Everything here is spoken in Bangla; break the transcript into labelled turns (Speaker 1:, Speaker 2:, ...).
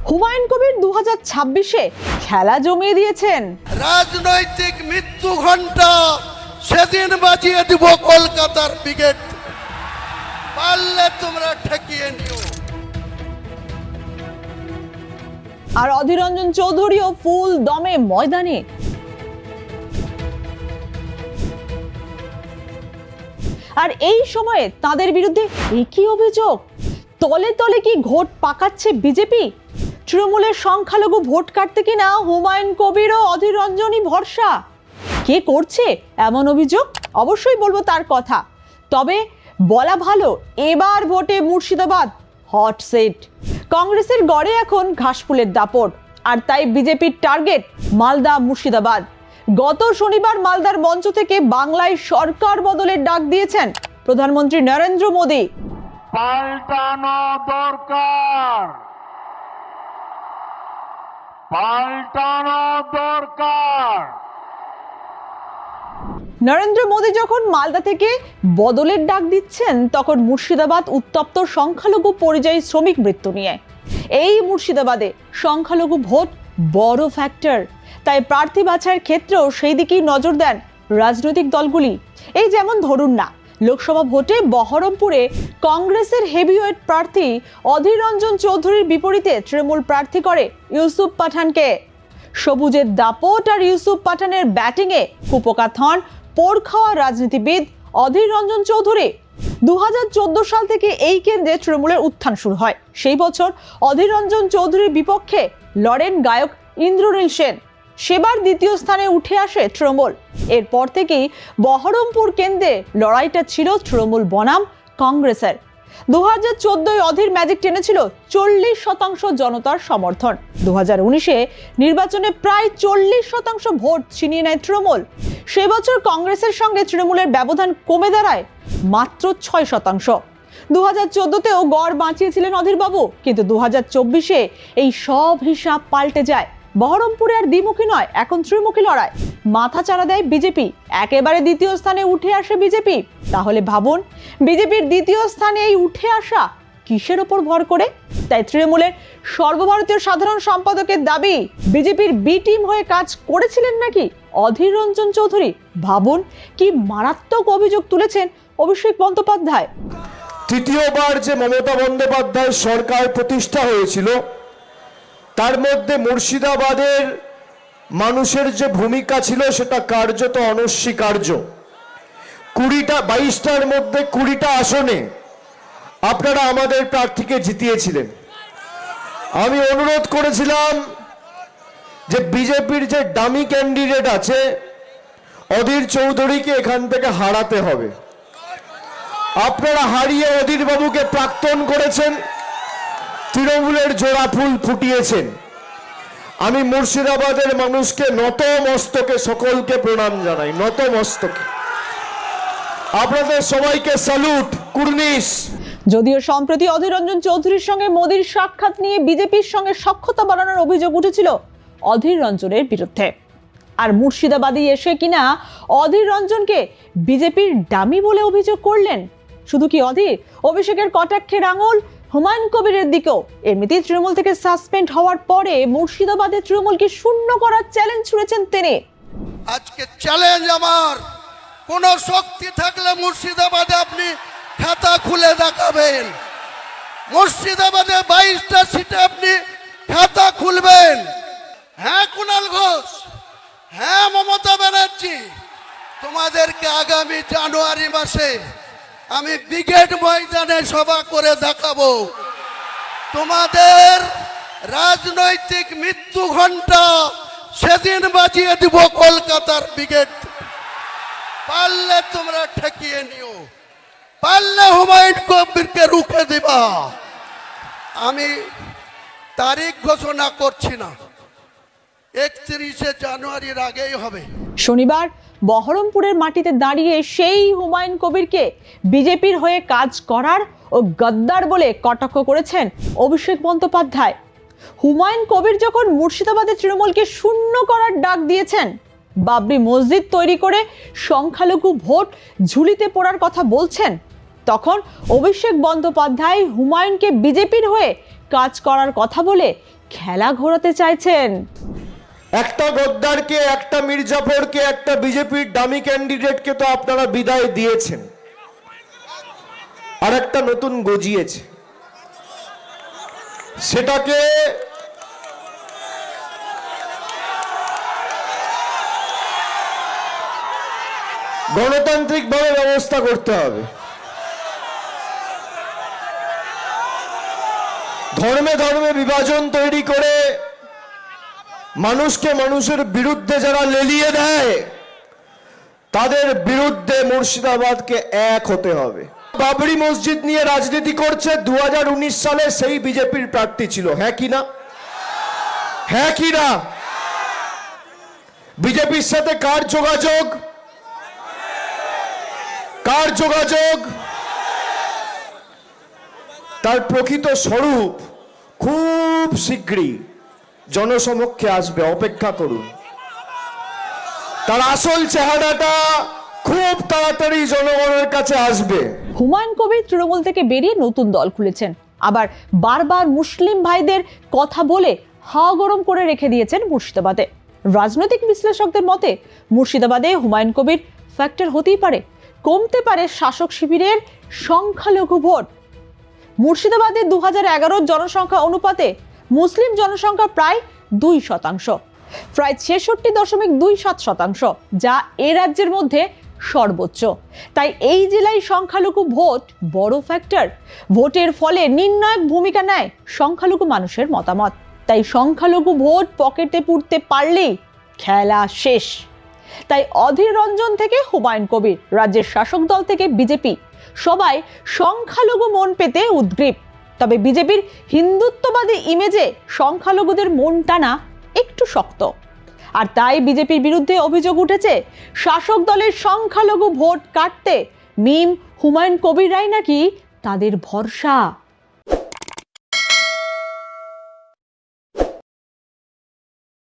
Speaker 1: হুমায়ুন কবির 2026-এ খেলা জমিয়ে দিয়েছেন।
Speaker 2: রাজনৈতিক মৃত্যু ঘণ্টা সেদিন বাজিয়ে দিব কলকাতার ব্রিগেড, পারলে তোমরা ঠেকিয়ে নিও।
Speaker 1: আর অধীর রঞ্জন চৌধুরীও ফুল দমে ময়দানে। আর এই সময়ে তাদের বিরুদ্ধে একই অভিযোগ, তলে তলে কি ঘোট পাকাচ্ছে বিজেপি? তৃণমূলের সংখ্যালঘু ভোট কাটতে কিনা হুমায়ুন কবির ও অধীর রঞ্জনই ভরসা। কে করছে এমন অভিযোগ? অবশ্যই বলবো তার কথা। তবে বলা ভালো, এবার ভোটে মুর্শিদাবাদ হট সিট। কংগ্রেসের গড়ে এখন ঘাসফুলের দাপট, আর তাই বিজেপির টার্গেট মালদা মুর্শিদাবাদ। গত শনিবার মালদার মঞ্চ থেকে বাংলায় সরকার বদলের ডাক দিয়েছেন প্রধানমন্ত্রী নরেন্দ্র মোদী।
Speaker 3: পাল্টানো দরকার, পাল্টানো দরকার।
Speaker 1: নরেন্দ্র মোদী যখন মালদা থেকে বদলের ডাক দিচ্ছেন, তখন মুর্শিদাবাদ উত্তপ্ত সংখ্যালঘু পরিযায়ী শ্রমিক মৃত্যু নিয়ে। এই মুর্শিদাবাদে সংখ্যালঘু ভোট বড় ফ্যাক্টর, তাই প্রার্থী বাছাইয়ের ক্ষেত্রেও সেই দিকেই নজর দেন রাজনৈতিক দলগুলি। এই যেমন ধরুন না, লোকসভা ভোটে বহরমপুরে কংগ্রেসের হেভিওয়েট প্রার্থী অধীর রঞ্জন চৌধুরীর বিপরীতে তৃণমূল প্রার্থী করে ইউসুফ পাঠানকে। সবুজের দাপট আর ইউসুফ পাঠানের ব্যাটিংয়ে কুপোকাত হন পোড় খাওয়া রাজনীতিবিদ অধীর রঞ্জন চৌধুরী। 2014 সাল থেকে এই কেন্দ্রে তৃণমূলের উত্থান শুরু হয়। সেই বছর অধীর রঞ্জন চৌধুরীর বিপক্ষে লড়েন গায়ক ইন্দ্রনীল সেন। সেবার দ্বিতীয় স্থানে উঠে আসে তৃণমূল। এরপর থেকেই বহরমপুর কেন্দ্রে লড়াইটা ছিল তৃণমূল বনাম কংগ্রেসের। 2014 অধীর ম্যাজিক টেনেছিল 40% জনতার সমর্থন। 2019-এ নির্বাচনে প্রায় 40% ভোট ছিনিয়ে নেয় তৃণমূল। সে বছর কংগ্রেসের সঙ্গে তৃণমূলের ব্যবধান কমে দাঁড়ায় মাত্র 6%। 2014-তেও গড় বাঁচিয়েছিলেন অধীরবাবু, কিন্তু 2024-এ এই সব হিসাব পাল্টে যায়। বহরমপুরে আর দ্বিমুখী নয়, এখন ত্রিমুখী লড়াই। মাথা চাড়া দেয় বিজেপি, একেবারে দ্বিতীয় স্থানে উঠে আসে বিজেপি। তাহলে ভাবুন, বিজেপির দ্বিতীয় স্থানে এই উঠে আসা কিসের ওপর ভর করে? তাই তৃণমূলের সর্বভারতীয় সাধারণ সম্পাদকের দাবি, বিজেপির বি টিম হয়ে কাজ করেছিলেন নাকি অধীর রঞ্জন চৌধুরী। ভাবুন কি মারাত্মক অভিযোগ তুলেছেন অভিষেক বন্দ্যোপাধ্যায়।
Speaker 4: তৃতীয়বার যে মমতা বন্দ্যোপাধ্যায় সরকার প্রতিষ্ঠা হয়েছিল, তার মধ্যে মুর্শিদাবাদের মানুষের যে ভূমিকা ছিল সেটা কার্যত অনস্বীকার্য। 22টার মধ্যে 20টা আসনে আপনারা আমাদের প্রার্থীকে জিতিয়েছিলেন। আমি অনুরোধ করেছিলাম যে বিজেপির যে ডামি ক্যান্ডিডেট আছে অধীর চৌধুরীকে এখান থেকে হারাতে হবে। আপনারা হারিয়ে অধীর বাবুকে প্রাক্তন করেছেন, তৃণমূলের জোড়া ফুল ফুটিয়েছেন। আমি মুর্শিদাবাদের মানুষকে নত মস্তকে সকলকে প্রণাম জানাই, নত মস্তকে। আপনাদের সবাইকে স্যালুট, কুর্নিশ।
Speaker 1: যদিও সম্প্রতি অধীর রঞ্জন চৌধুরীর সঙ্গে মোদীর সাক্ষাৎ নিয়ে বিজেপির সঙ্গে সখ্যতা বাড়ানোর অভিযোগ উঠেছিল অধীর রঞ্জনের বিরুদ্ধে। আর মুর্শিদাবাদে এসে কিনা অধীর রঞ্জনকে বিজেপির ডামি বলে অভিযোগ করলেন। শুধু কি অধীর, অভিষেকের কটাক্ষের আঙুল হুমায়ুন কবিরের দিকেও। এমনিতেই তৃণমূল থেকে সাসপেন্ড হওয়ার পরে মুর্শিদাবাদে তৃণমূলকে শূন্য করার চ্যালেঞ্জ ছুড়েছেন তিনি।
Speaker 2: আজকে চ্যালেঞ্জ আমার, কোন শক্তি থাকলে মুর্শিদাবাদে আপনি খাতা খুলে দেখাবেন। মুর্শিদাবাদে 22টা সিটে আপনি খাতা খুলবেন। হ্যাঁ কুণাল ঘোষ, হ্যাঁ মমতা ব্যানার্জি, তোমাদেরকে আগামী জানুয়ারি মাসে আমি ব্রিগেড ময়দানে সভা করে দেখাবো। তোমাদের রাজনৈতিক মৃত্যু ঘণ্টা সেদিন বাজিয়ে দিব কলকাতার ব্রিগেড, পারলে তোমরা ঠেকিয়ে নিও, পারলে হুমায়ুন কবিরকে রুখে দিবা। আমি তারিখ ঘোষণা করছি না, 31শে জানুয়ারির আগেই হবে।
Speaker 1: শনিবার বহরমপুরের মাটিতে দাঁড়িয়ে সেই হুমায়ুন কবিরকে বিজেপির হয়ে কাজ করার ও গদ্দার বলে কটাক্ষ করেছেন অভিষেক বন্দ্যোপাধ্যায়। হুমায়ুন কবির যখন মুর্শিদাবাদে তৃণমূলকে শূন্য করার ডাক দিয়েছেন, বাবরি মসজিদ তৈরি করে সংখ্যালঘু ভোট ঝুলিতে পড়ার কথা বলছেন, তখন অভিষেক বন্দ্যোপাধ্যায় হুমায়ুনকে বিজেপির হয়ে কাজ করার কথা বলে খেলা ঘোরাতে চাইছেন।
Speaker 4: একটা গদ্দারকে, একটা মির্জাফরকে, একটা বিজেপির ডামি ক্যান্ডিডেটকে তো আপনারা বিদায় দিয়েছেন, আর একটা নতুন গজিয়েছে। সেটাকে গণতান্ত্রিকভাবে ব্যবস্থা করতে হবে। ধর্মে ধর্মে বিভাজন তৈরি করে মানুষকে মানুষের বিরুদ্ধে যারা লেলিয়ে দেয়, তাদের বিরুদ্ধে মুর্শিদাবাদকে এক হতে হবে। বাবরি মসজিদ নিয়ে রাজনীতি করছে, 2019 সালে সেই বিজেপির প্রার্থী ছিল, হ্যাঁ কি না? হ্যাঁ কি না? বিজেপির সাথে কার যোগাযোগ? কার যোগাযোগ? তার প্রকৃত স্বরূপ খুব শীঘ্রই জনসমক্ষে আসবে, অপেক্ষা করুন। তার আসল চেহারাটা খুব তাড়াতাড়ি জনগণের কাছে আসবে।
Speaker 1: হুমায়ুন কবির তৃণমূল থেকে বেরিয়ে নতুন দল খুলেছেন, আবার বারবার মুসলিম ভাইদের কথা বলে হাওয়া গরম করে রেখে দিয়েছেন মুর্শিদাবাদে। রাজনৈতিক বিশ্লেষকদের মতে মুর্শিদাবাদে হুমায়ুন কবির ফ্যাক্টর হতেই পারে, কমতে পারে শাসক শিবিরের সংখ্যালঘু ভোট। মুর্শিদাবাদে 2011 জনসংখ্যা অনুপাতে মুসলিম জনসংখ্যা প্রায় 2%, প্রায় 66.27%, যা এ রাজ্যের মধ্যে সর্বোচ্চ। তাই এই জেলায় সংখ্যালঘু ভোট বড় ফ্যাক্টর। ভোটের ফলে নির্ণায়ক ভূমিকা নেয় সংখ্যালঘু মানুষের মতামত। তাই সংখ্যালঘু ভোট পকেটে পুরতে পারলেই খেলা শেষ। তাই অধীর রঞ্জন থেকে হুমায়ুন কবির, রাজ্যের শাসক দল থেকে বিজেপি, সবাই সংখ্যালঘু মন পেতে উদ্গ্রীব। তবে বিজেপির হিন্দুত্ববাদী ইমেজে সংখ্যালঘুদের মন টানা একটু শক্ত। আর তাই বিজেপির বিরুদ্ধে অভিযোগ উঠেছে, শাসক দলের সংখ্যালঘু ভোট কাটতে মিম হুমায়ুন কবিররাই নাকি তাদের ভরসা।